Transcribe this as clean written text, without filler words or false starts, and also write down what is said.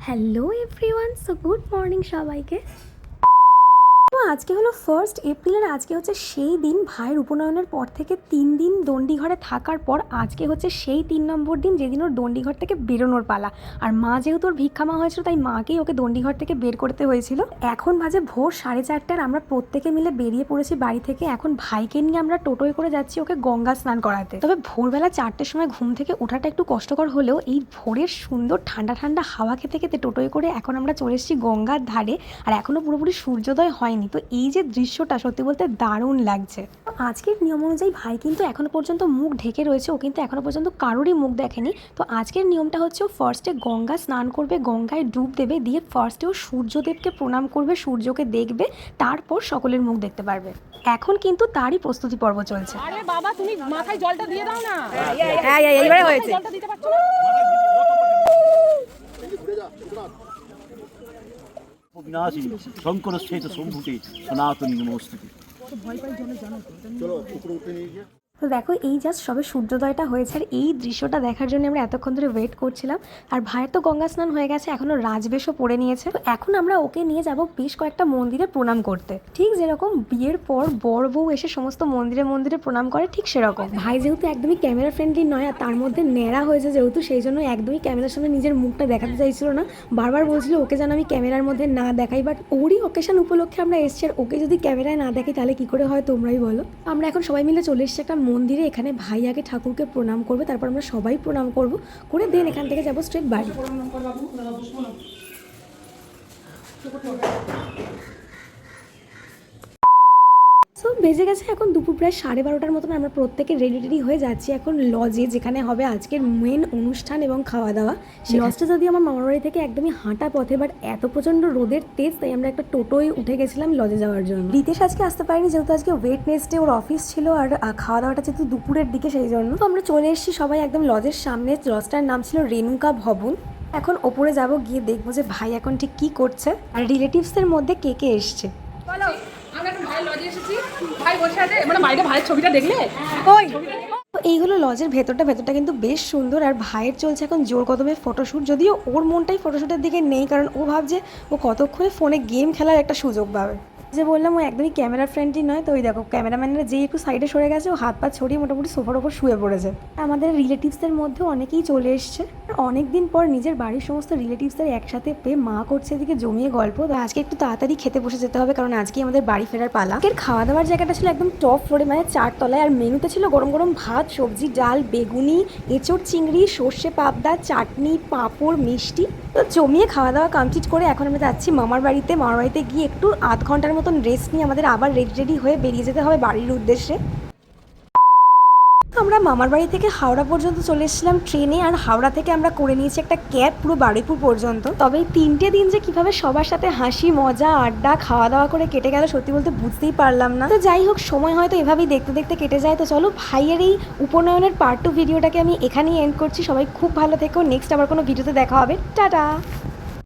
Hello everyone, so good morning সবাইকে। তো আজকে হলো 1 এপ্রিল আর আজকে হচ্ছে সেই দিন ভাইয়ের উপনয়নের পর থেকে 3 দিন দণ্ডিঘরে থাকার পর আজকে হচ্ছে সেই 3 নম্বর দিন যেদিন ওর দণ্ডিঘর থেকে বেরোনোর পালা। আর মা যেহেতু ওর ভিক্ষা মা হয়েছিল তাই মাকেই ওকে দণ্ডিঘর থেকে বের করতে হয়েছিল। এখন বাজে ভোর 4:30 আমরা প্রত্যেকে মিলে বেরিয়ে পড়েছি বাড়ি থেকে। এখন ভাইকে নিয়ে আমরা টোটোয় করে যাচ্ছি ওকে গঙ্গা স্নান করাতে। তবে ভোরবেলা 4টের সময় ঘুম থেকে ওঠাটা একটু কষ্টকর হলেও এই ভোরের সুন্দর ঠান্ডা ঠান্ডা হাওয়া খেতে খেতে টোটোয় করে এখন আমরা চলে এসেছি গঙ্গার ধারে। আর এখনো পুরোপুরি সূর্যোদয় হয়নি, তো এই যে দৃশ্যটা সত্যি বলতে দারুণ লাগছে। আজকের নিয়ম অনুযায়ী ভাই কিন্তু এখনো পর্যন্ত মুখ ঢেকে রয়েছে, ও কিন্তু এখনো পর্যন্ত কারোরই মুখ দেখেনি। তো আজকের নিয়মটা হচ্ছে ও ফার্স্টে গঙ্গা স্নান করবে, গঙ্গায় ডুব দেবে, দিয়ে ফার্স্টে ও সূর্যদেবকে প্রণাম করবে, সূর্যকে দেখবে, তারপর সকলের মুখ দেখতে পারবে। এখন কিন্তু তারই প্রস্তুতি পর্ব চলছে। আরে বাবা, তুমি মাথায় জলটা দিয়ে দাও না। হ্যাঁ এইবারে হয়েছে। জলটা দিতে পারছো না? বিনাশিনী শঙ্করশ্চৈত সম্ভূতে সনাতনী নমস্তুতে। তো দেখো, এই জাস্ট সবে সূর্যোদয়টা হয়েছে আর এই দৃশ্যটা দেখার জন্য আমরা এতক্ষণ ধরে ওয়েট করছিলাম। আর ভাইয়ের তো গঙ্গা স্নান হয়ে গেছে, এখনো রাজবেশও পরে নিয়েছে। তো এখন আমরা ওকে নিয়ে যাব বেশ কয়েকটা মন্দিরে প্রণাম করতে। ঠিক যেরকম বিয়ের পর বর বউ এসে সমস্ত মন্দিরে মন্দিরে প্রণাম করে, ঠিক সেরকম ভাই যেহেতু একদমই ক্যামেরা ফ্রেন্ডলি নয় আর তার মধ্যে ন্যাড়া হয়েছে যেহেতু, সেই জন্য একদমই ক্যামেরার সামনে নিজের মুখটা দেখাতে চাইছিল না। বারবার বলছিল ওকে যেন আমি ক্যামেরার মধ্যে না দেখাই, বাট ওরই অকেশন উপলক্ষে আমরা এসছি আর ওকে যদি ক্যামেরায় না দেখি তাহলে কি করে হয় তোমরাই বলো। আমরা এখন সবাই মিলে চলে এসেছি একটা মন্দিরে। এখানে ভাই আগে ঠাকুরকে প্রণাম করবে, তারপর আমরা সবাই প্রণাম করব, করে দেন এখান থেকে যাবো স্ট্রেট বাড়ি। সো বেজে গেছে এখন দুপুর প্রায় 12:30 মতন। আমরা প্রত্যেকে রেডি হয়ে যাচ্ছি এখন লজে, যেখানে হবে আজকের মেন অনুষ্ঠান এবং খাওয়া দাওয়া। সেই লজটা যদি আমার মামার বাড়ি থেকে একদমই হাঁটা পথে, বাট এত প্রচণ্ড রোদের তেজ তাই আমরা একটা টোটোয় উঠে গেছিলাম লজে যাওয়ার জন্য। রিতেশ আজকে আসতে পারিনি যেহেতু আজকে ওয়েডনেসডে, ওর অফিস ছিল আর খাওয়া দাওয়াটা যেহেতু দুপুরের দিকে, সেই জন্য তো আমরা চলে এসেছি সবাই একদম লজের সামনে। লজটার নাম ছিল রেণুকা ভবন। এখন ওপরে যাব, গিয়ে দেখবো যে ভাই এখন ঠিক কি করছে আর রিলেটিভসের মধ্যে কে কে এসছে। বলো, আমরা এখন ভাইয়ের লজে এসেছি। ভাই বসে আছে, মানে বাইরে ভাইয়ের ছবিটা দেখলে ওই তো এই হলো লজের ভেতরটা কিন্তু বেশ সুন্দর। আর ভাইয়ের চলছে এখন জোর কদমে ফটোশ্যুট, যদিও ওর মনটাই ফটোশ্যুটের দিকে নেই, কারণ ও ভাবছে ও কতক্ষণে ফোনে গেম খেলার একটা সুযোগ পাবে। যে বললাম ও একদমই ক্যামেরা ফ্রেন্ডলি নয়, তো ওই দেখো ক্যামেরাম্যানরা যেই একটু সাইডে সরে গেছে ও হাত পা ছড়িয়ে মোটামুটি সোফার ওপর শুয়ে পড়েছে। আমাদের রিলেটিভসদের মধ্যে অনেকেই চলে এসছে। অনেক দিন পর নিজের বাড়ির সমস্ত রিলেটিভসদের একসাথে পেয়ে মা করছে এদিকে জমিয়ে গল্প। তো আজকে একটু তাড়াতাড়ি খেতে বসে যেতে হবে, কারণ আজকেই আমাদের বাড়ি ফেরার পালা। আজকের খাওয়া দাওয়ার জায়গাটা ছিল একদম টপ ফ্লোরে, মানে 4 তলায়। আর মেনুতে ছিল গরম গরম ভাত, সবজি, ডাল, বেগুনি, এঁচড় চিংড়ি, সর্ষে পাবদা, চাটনি, পাঁপড়, মিষ্টি। তো জমিয়ে খাওয়া দাওয়া কমপ্লিট করে এখন আমরা যাচ্ছি মামার বাড়িতে। মামার বাড়িতে গিয়ে একটু আধ ঘন্টার মতন রেস্ট নিয়ে আমাদের আবার রেডি হয়ে বেরিয়ে যেতে হবে বাড়ির উদ্দেশ্যে। আমরা মামার বাড়ি থেকে হাওড়া পর্যন্ত চলে এসেছিলাম ট্রেনে, আর হাওড়া থেকে আমরা করে নিয়েছি একটা ক্যাব পুরো বারুইপুর পর্যন্ত। তবে এই 3টে দিন যে কিভাবে সবার সাথে হাসি মজা আড্ডা খাওয়া দাওয়া করে কেটে গেল সত্যি বলতে বুঝতেই পারলাম না। তো যাই হোক, সময় হয়তো এভাবেই দেখতে দেখতে কেটে যায়। তো চলো, ভাইয়ের এই উপনয়নের পার্ট 2 ভিডিওটাকে আমি এখানেই এন্ড করছি। সবাই খুব ভালো থেকো, নেক্সট আবার কোনো ভিডিওতে দেখা হবে। টাটা।